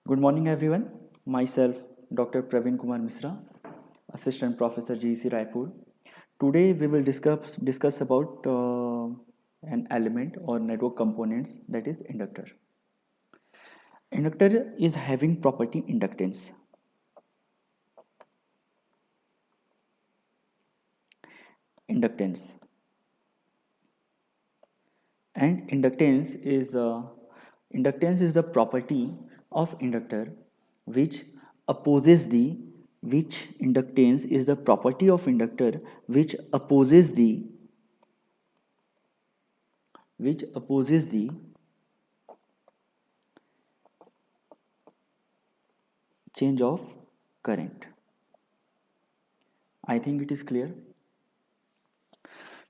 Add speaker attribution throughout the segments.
Speaker 1: Good morning, everyone. Myself, Dr. Praveen Kumar Misra, Assistant Professor GEC Raipur. Today, we will discuss about an element or network components, that is inductor. Inductor is having property inductance. Inductance and inductance is the property of inductor which opposes the which inductance is the property of inductor which opposes the change of current. I think it is clear.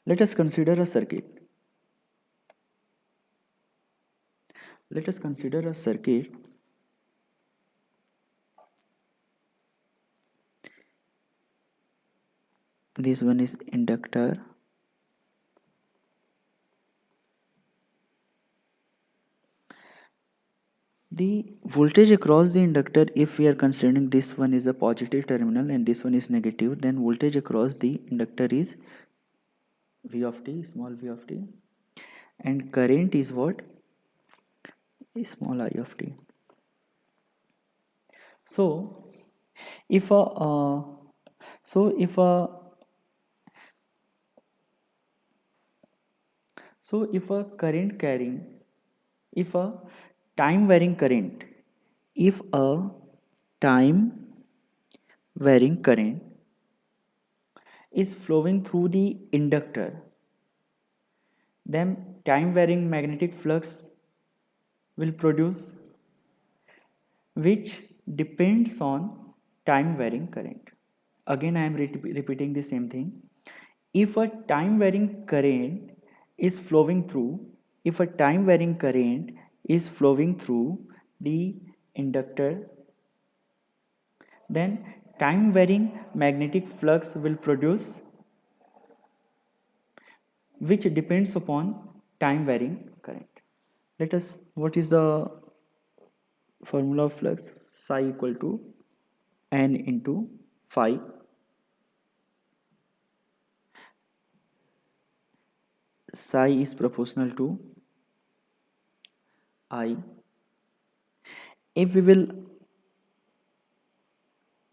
Speaker 1: Let us consider a circuit. Let us consider a circuit. This one is inductor. The voltage across the inductor, if we are considering this one is a positive terminal and this one is negative, then voltage across the inductor is V of t, small v of t, and current is what? Small I of t. So if a so if a so if a current carrying if a time varying current if a time varying current is flowing through the inductor, then time varying magnetic flux will produce, which depends on time varying current. Again, I am repeating the same thing. If a time varying current is flowing through if a time varying current is flowing through the inductor, then time varying magnetic flux will produce, which depends upon time varying current. Let us, what is the formula of flux? Psi equal to n into phi. Psi is proportional to I. If we will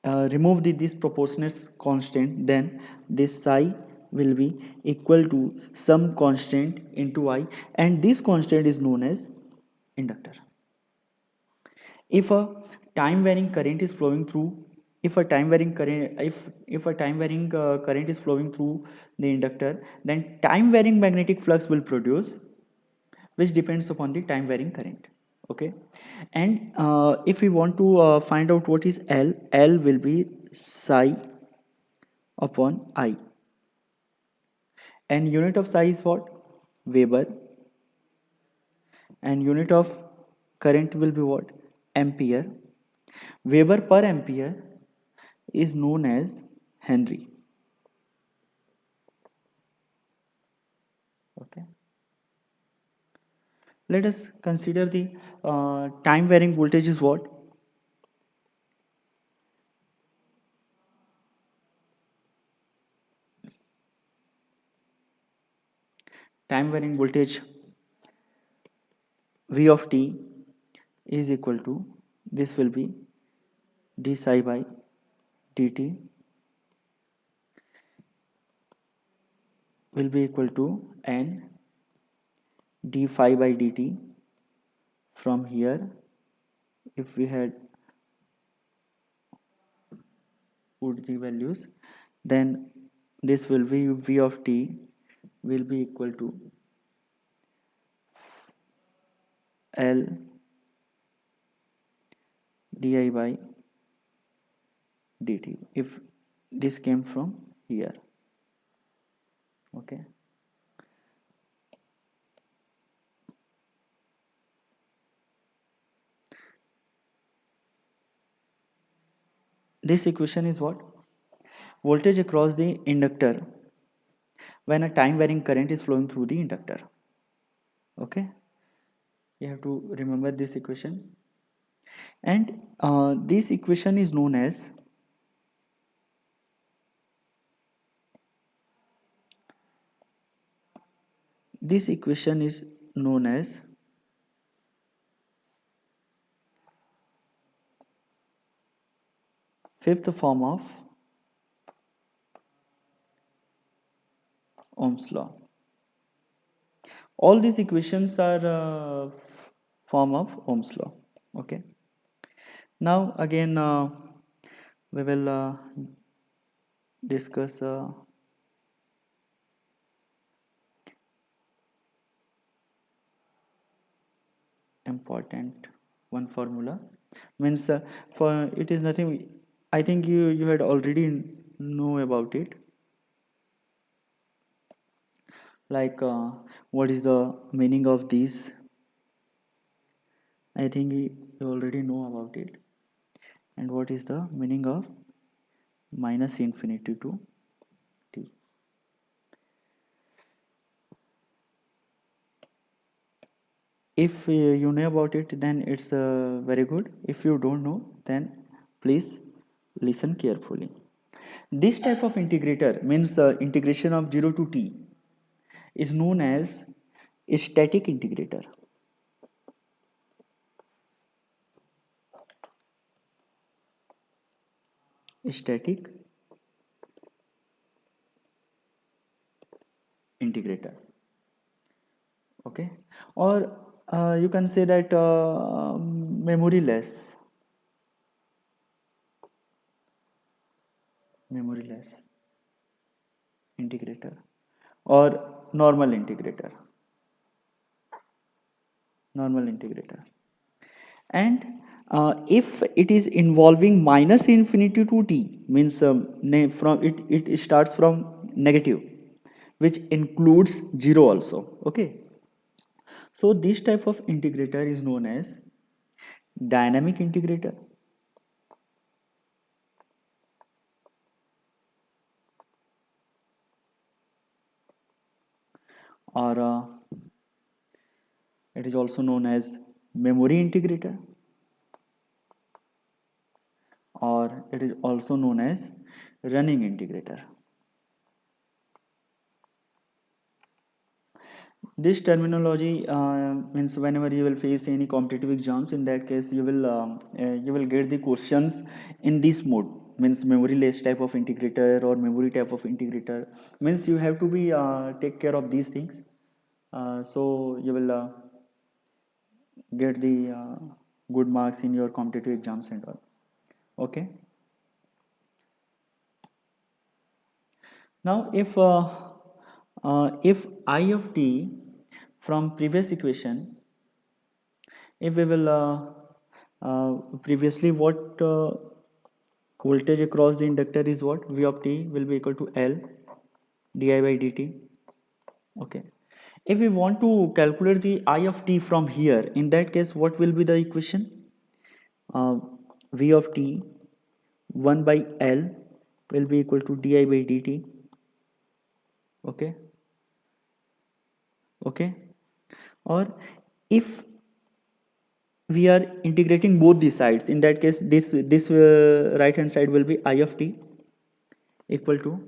Speaker 1: remove this proportionate constant, then this psi will be equal to some constant into I, and this constant is known as inductor. If a time varying current is flowing through if a time varying current if a time varying current is flowing through the inductor, then time varying magnetic flux will produce, which depends upon the time varying current. Okay, and if we want to find out what is L will be psi upon I, and unit of psi is what? Weber, and unit of current will be what? Ampere. Weber per ampere is known as Henry. Okay, let us consider the time varying voltage is what? Time varying voltage V of t is equal to, this will be d psi by dt will be equal to n d phi by dt. From here, if we had put the values, then this will be V of t will be equal to L di by dt if this came from here. Okay, this equation is what? Voltage across the inductor when a time varying current is flowing through the inductor. Okay, you have to remember this equation. And this equation is known as this equation is known as fifth form of Ohm's law. All these equations are form of Ohm's law. Okay. Now again we will discuss important one formula. Means for it is nothing. I think you had already know about it. Like what is the meaning of this? I think you already know about it. And what is the meaning of minus infinity to t? If you know about it, then it's very good. If you don't know, then please listen carefully. This type of integrator means integration of 0 to t is known as static integrator. Static integrator. Okay, or you can say that memoryless integrator, or normal integrator, normal integrator. And if it is involving minus infinity to t means from it starts from negative, which includes 0 also. Okay, so this type of integrator is known as dynamic integrator, or it is also known as memory integrator, or it is also known as running integrator. This terminology means whenever you will face any competitive exams, in that case you will get the questions in this mode, means memoryless type of integrator or memory type of integrator. Means you have to be take care of these things, so you will get the good marks in your competitive exams and all. Okay. Now if I of t from previous equation, if we will previously what voltage across the inductor is what v of t will be equal to L di by dt. Okay, if we want to calculate the I of t from here, in that case what will be the equation? uh, v of t 1 by L will be equal to di by dt. Okay. Okay, or if we are integrating both the sides, in that case this right hand side will be I of t equal to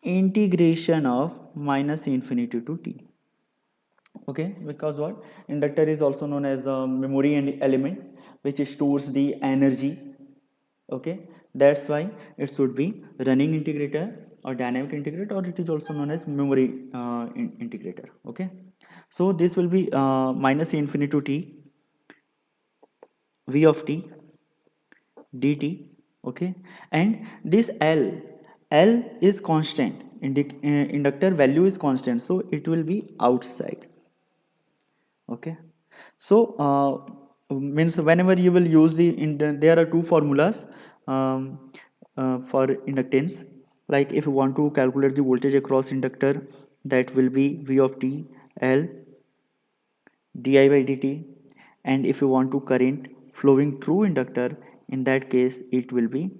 Speaker 1: integration of minus infinity to t. Okay, because what inductor is also known as a memory and element which stores the energy. Okay, that's why it should be running integrator or dynamic integrator, or it is also known as memory integrator. Okay, so this will be minus infinity to t v of t dt. Okay, and this L is constant, inductor value is constant, so it will be outside. Okay, so means whenever you will use there are two formulas for inductance. Like if you want to calculate the voltage across inductor, that will be v of t L di by dt, and if you want to current flowing through inductor, in that case it will be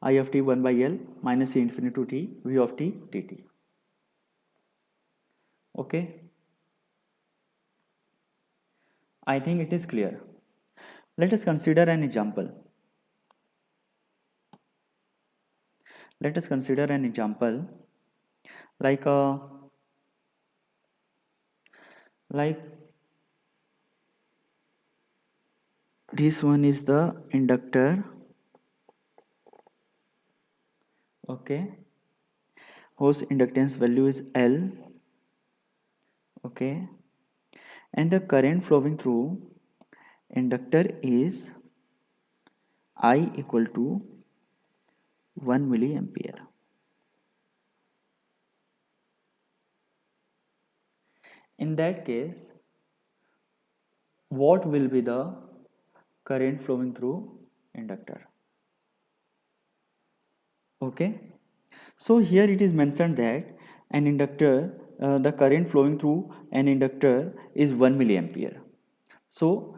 Speaker 1: I of t 1 by L minus infinity to t v of t dt. Okay, I think it is clear. Let us consider an example. Let us consider an example like like this one is the inductor, okay, whose inductance value is L, okay, and the current flowing through inductor is I equal to 1 milliampere. In that case, what will be the current flowing through inductor? Okay, so here it is mentioned that an inductor, the current flowing through an inductor is 1 milliampere. So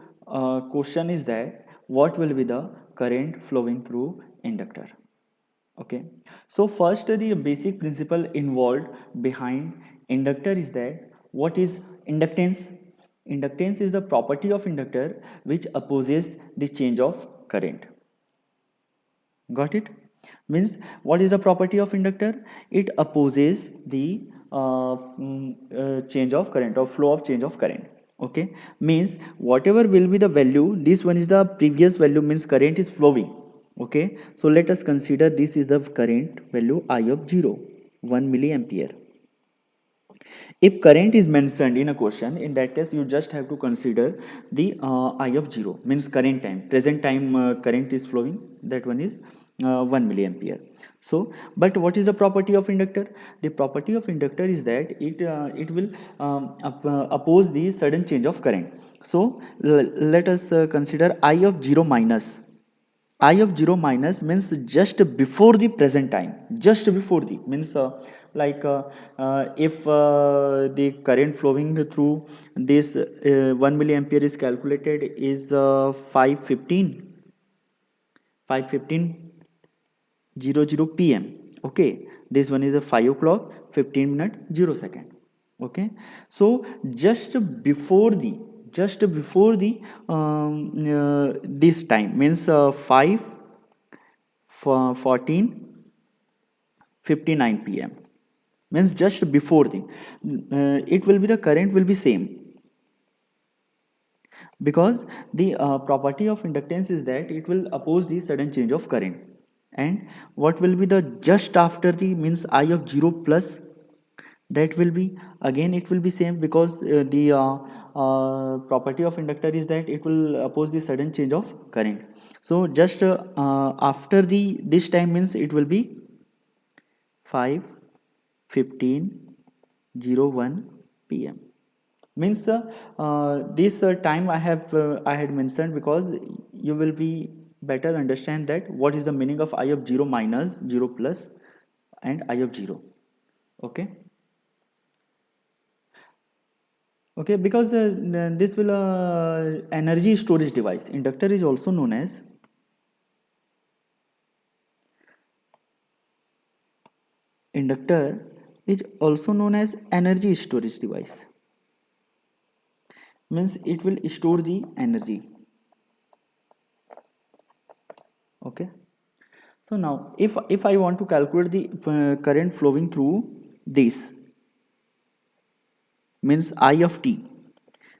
Speaker 1: question is that what will be the current flowing through inductor? Okay, so first the basic principle involved behind inductor is that what is inductance? Inductance is the property of inductor which opposes the change of current. Got it? Means what is the property of inductor? It opposes the change of current or flow of change of current. Okay, means whatever will be the value, this one is the previous value, means current is flowing. Okay, so let us consider this is the current value I of 0, 1 milliampere. If current is mentioned in a question, in that case you just have to consider the I of 0, means current time, present time current is flowing, that one is 1 milliampere. So but what is the property of inductor? The property of inductor is that it will oppose the sudden change of current. So let us consider I of 0 minus. I of 0 minus means just before the present time, just before the means if the current flowing through this 1 milliampere is calculated is 5:15 p.m. Okay, this one is a 5 o'clock 15 minute 0 second. Okay, so just before the this time means 5 14:59 p.m. means just before the it will be the current will be same, because the property of inductance is that it will oppose the sudden change of current. And what will be the just after the means I of 0 plus, that will be again it will be same, because the property of inductor is that it will oppose the sudden change of current. So just after the this time means it will be 5:15:01 p.m. means this time I had mentioned because you will be better understand that what is the meaning of I of 0 minus 0 plus and I of 0. Okay, okay, because this will energy storage device. Inductor is also known as inductor is also known as energy storage device, means it will store the energy. Okay, so now if I want to calculate the current flowing through this means I of t,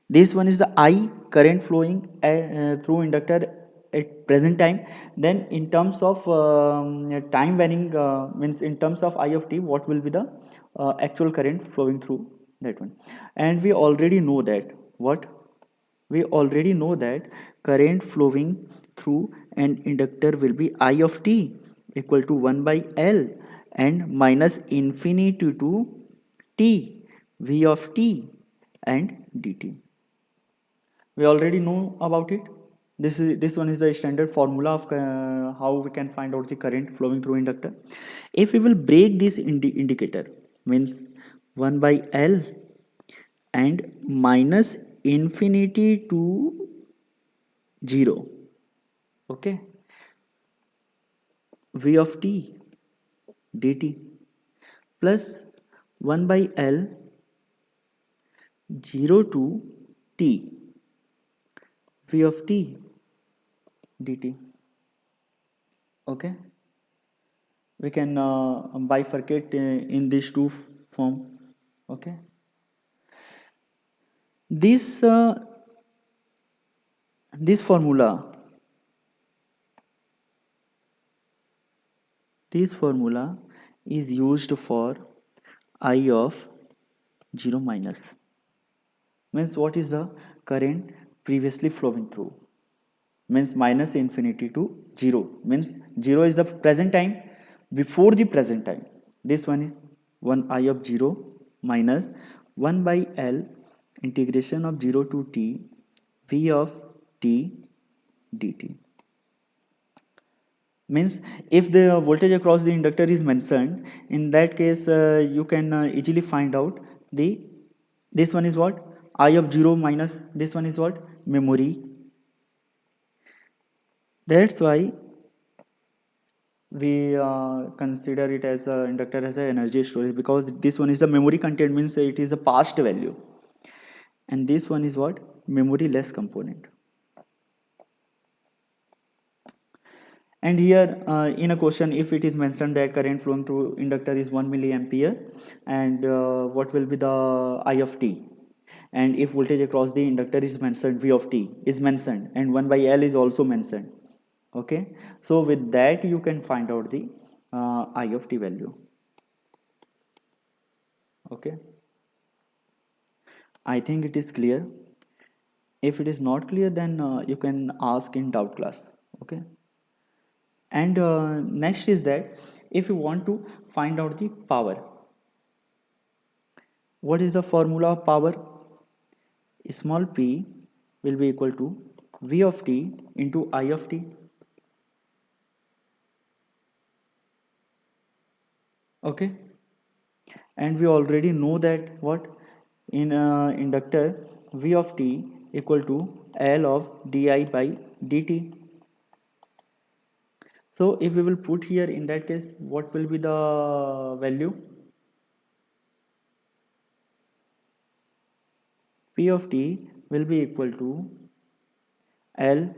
Speaker 1: this one is the I current flowing through inductor at present time, then in terms of time varying means in terms of I of t, what will be the actual current flowing through that one. And we already know that what we already know that current flowing through an inductor will be I of t equal to 1 by L and minus infinity to t v of t and dt. We already know about it. This one is the standard formula of how we can find out the current flowing through inductor. If we will break this indicator means 1 by L and minus infinity to 0, okay, v of t dt plus 1 by L 0 to t V of t dt. Okay, we can bifurcate in these two form. Okay, this this formula, is used for I of 0 minus, means what is the current previously flowing through, means minus infinity to 0, means 0 is the present time before the present time. This one is 1 I of 0 minus 1 by L integration of 0 to t V of t dt. Means if the voltage across the inductor is mentioned, in that case you can easily find out the, this one is what, I of 0 minus this one is what, memory. That's why we consider it as a inductor as a energy storage, because this one is the memory content, means it is a past value, and this one is what, memory less component. And here in a question, if it is mentioned that current flowing through inductor is 1 milliampere, and what will be the I of t, and if voltage across the inductor is mentioned, V of t is mentioned, and 1 by L is also mentioned. Okay, so with that you can find out the I of t value. Okay, I think it is clear. If it is not clear, then you can ask in doubt class. Okay, and next is that if you want to find out the power, what is the formula of power? Small p will be equal to V of t into I of t. Okay, and we already know that what, in inductor V of t equal to L of di by dt. So if we will put here, in that case what will be the value? P of t will be equal to L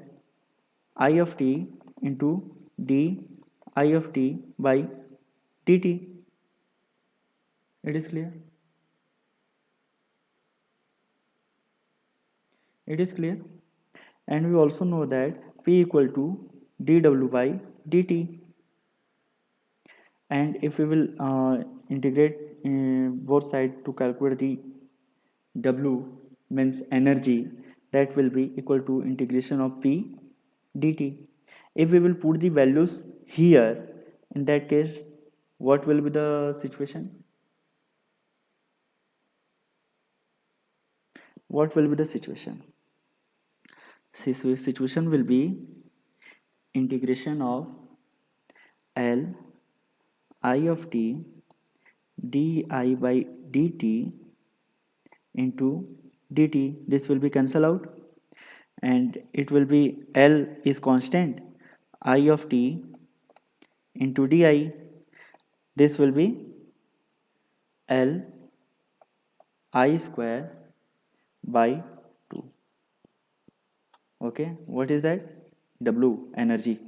Speaker 1: I of t into d I of t by dt. It is clear? It is clear. And we also know that P equal to dw by dt. And if we will integrate both sides to calculate the W, means energy, that will be equal to integration of P dt. If we will put the values here, in that case what will be the situation? What will be the situation? Situation will be integration of L I of t di by dt into dt. This will be cancel out, and it will be L is constant, I of t into di. This will be L I square by 2. Okay, what is that? W, energy.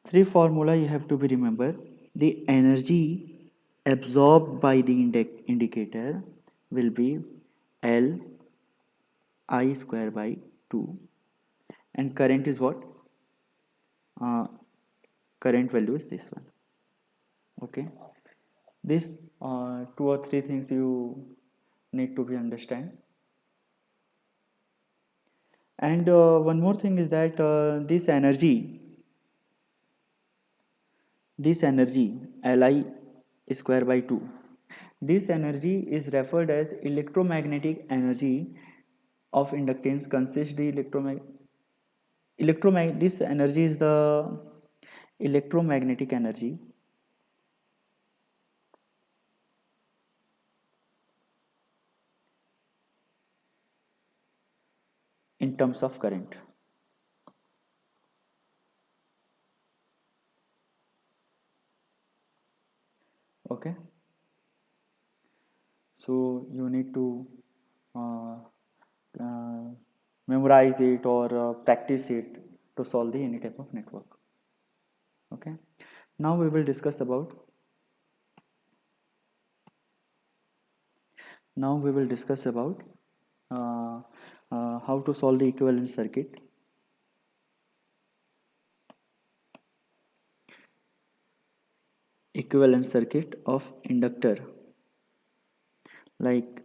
Speaker 1: Three formula you have to be remember. The energy absorbed by the indicator will be L I square by 2, and current is what? Current value is this one. Okay, this two or three things you need to be understand. And one more thing is that this energy Li square by 2, this energy is referred as electromagnetic energy of inductance. Consists the electromagnetic, this energy is the electromagnetic energy in terms of current. Okay, so you need to uh, uh, memorize it or practice it to solve the any type of network. Okay, now we will discuss about uh, how to solve the equivalent circuit of inductor, like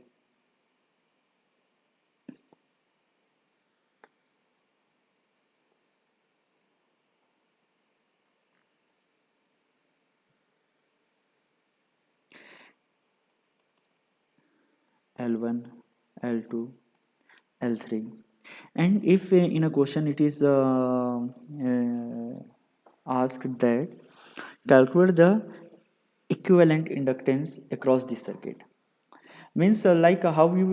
Speaker 1: L1, L2, L3. And if in a question it is asked that calculate the equivalent inductance across the circuit, means like how you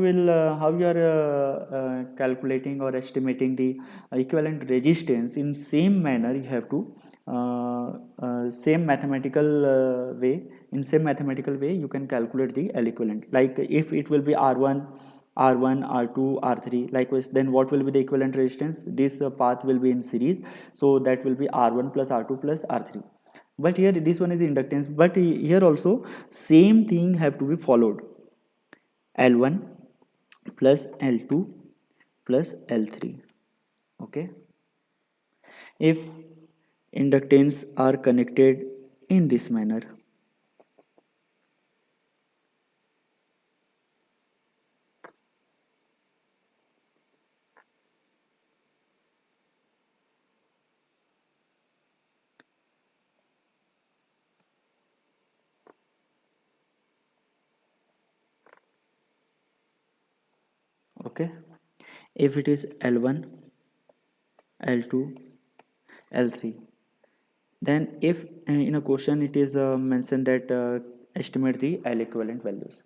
Speaker 1: are calculating or estimating the equivalent resistance, in same manner you have to same mathematical way in same mathematical way you can calculate the L equivalent. Like if it will be R1, R1, R2, R3, likewise, then what will be the equivalent resistance? This path will be in series, so that will be R1 plus R2 plus R3. But here this one is inductance, but here also same thing have to be followed. L1 plus L2 plus L3. Okay, if inductance are connected in this manner. Okay, if it is L1, L2, L3, then if in a question it is mentioned that estimate the L equivalent values,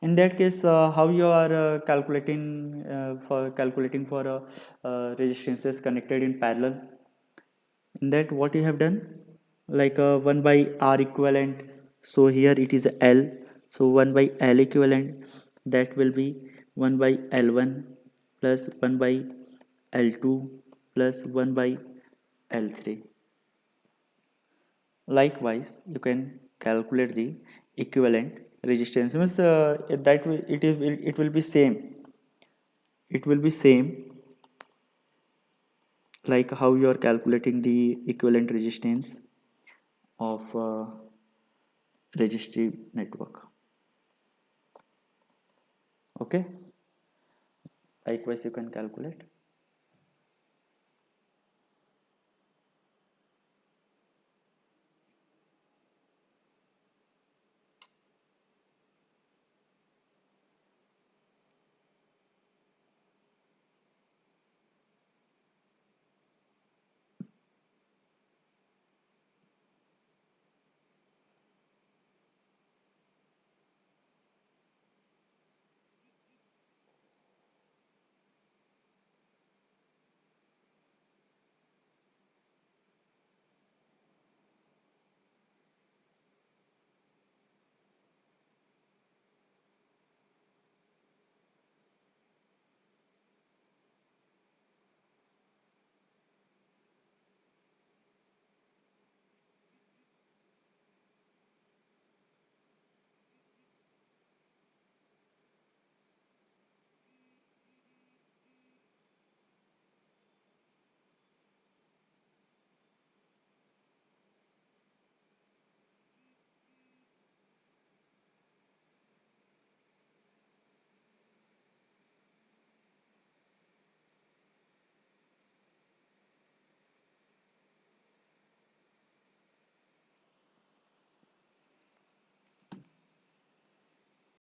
Speaker 1: in that case how you are calculating for resistances connected in parallel. In that what you have done, like 1 by R equivalent, so here it is L, so 1 by L equivalent, that will be 1 by L1 plus 1 by L2 plus 1 by L3. Likewise you can calculate the equivalent resistance, means that will, it will be same, it will be same like how you are calculating the equivalent resistance of resistive network. Okay, likewise you can calculate.